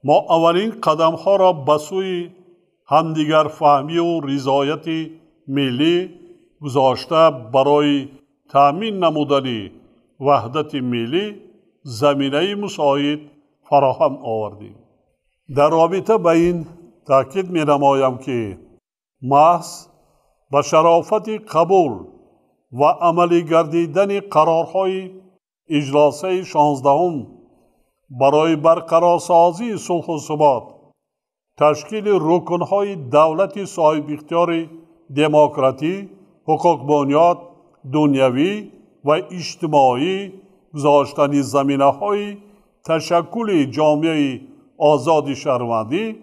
ما اولین قدم ها را به سوی همدیگر فهمی و رضایت ملی گذاشته برای تأمین نمودن وحدت ملی زمینه مساعد فراهم آوردیم. در رابطه به این تاکید می نمایم که محض به شرافت قبول و عملی گردیدن قرارهای اجلاسه 16 برای برقرارسازی صلح و ثبات، تشکیل رکنهای دولت صاحب اختیار دموکراتی، حقوق بنیاد دنیوی و اجتماعی، گذاشتن زمینه‌های تشکل جامعه آزاد شهروندی،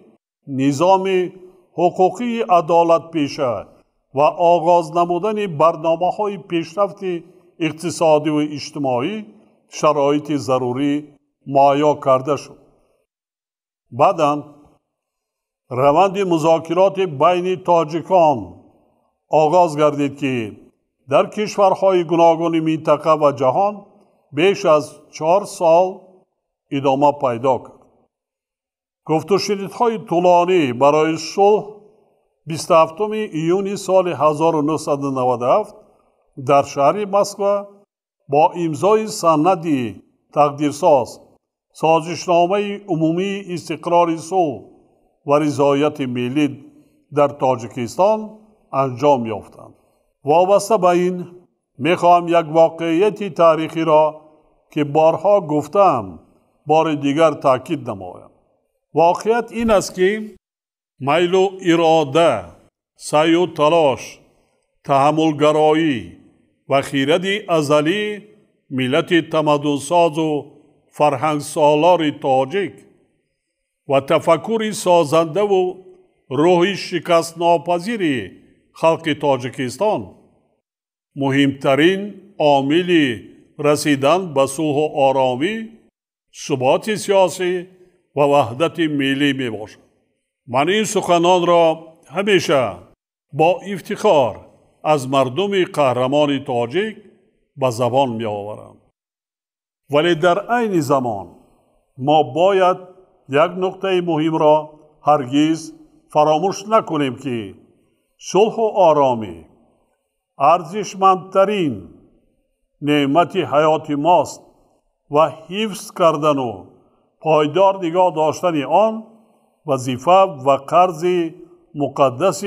نظام حقوقی عدالت پیشه و آغاز نمودن برنامه‌های پیشرفت اقتصادی و اجتماعی شرایط ضروری مهیا کرده شد. بعداً روند مذاکرات بین تاجیکان آغاز گردید که در کشورهای گوناگون منطقه و جهان بیش از 4 سال ادامه پیدا کرد. گفت و شنیدهای طولانی برای صلح 27 ایون سال 1997 در شهر مسکو با امضای سند تقدیرساز سازشنامه عمومی استقرار صلح و رضایت ملی در تاجیکستان انجام یافتند. وابسته به این میخواهم یک واقعیت تاریخی را که بارها گفتم بار دیگر تاکید نمایم. واقعیت این است که میل و اراده، سعی و تلاش، تحملگرایی و خیرت ازلی ملت تمدنساز و فرهنگ سالار تاجیک و تفکر سازنده و روح شکست ناپذیر خلق تاجیکستان مهمترین عامل رسیدن به صلح و آرامی، ثبات سیاسی و وحدت ملی می باشد. من این سخنان را همیشه با افتخار از مردم قهرمان تاجیک به زبان می آورم. ولی در عین زمان ما باید یک نکته مهم را هرگز فراموش نکنیم که صلح و آرامی ارزشمندترین نعمت حیات ماست و حفظ کردن و پایدار نگاه داشتن آن وظیفه و قرض مقدس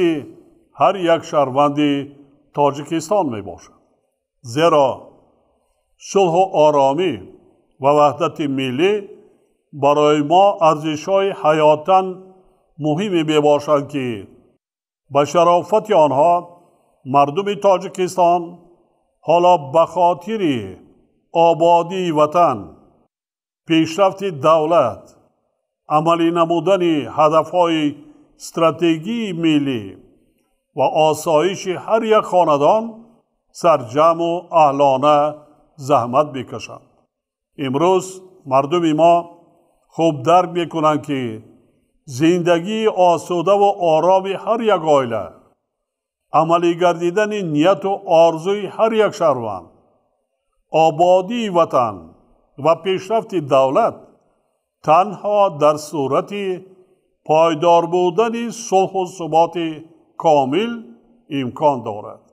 هر یک شهروند تاجیکستان می باشد. زیرا صلح و آرامی و وحدت ملی برای ما ارزش‌های حیاتاً مهمی می باشند که به شرافت آنها مردم تاجیکستان حالا به خاطر آبادی وطن، پیشرفت دولت، عملی نمودن هدفهای استراتژی ملی و آسایش هر یک خاندان سرجم و اهلانه زحمت بکشند. امروز مردم ما خوب درک میکنند که زندگی آسوده و آرام هر یک عائله، عملی گردیدن نیت و آرزوی هر یک شهروند، آبادی وطن و پیشرفت دولت تنها در صورت پایدار بودن صلح و ثبات کامل امکان دارد.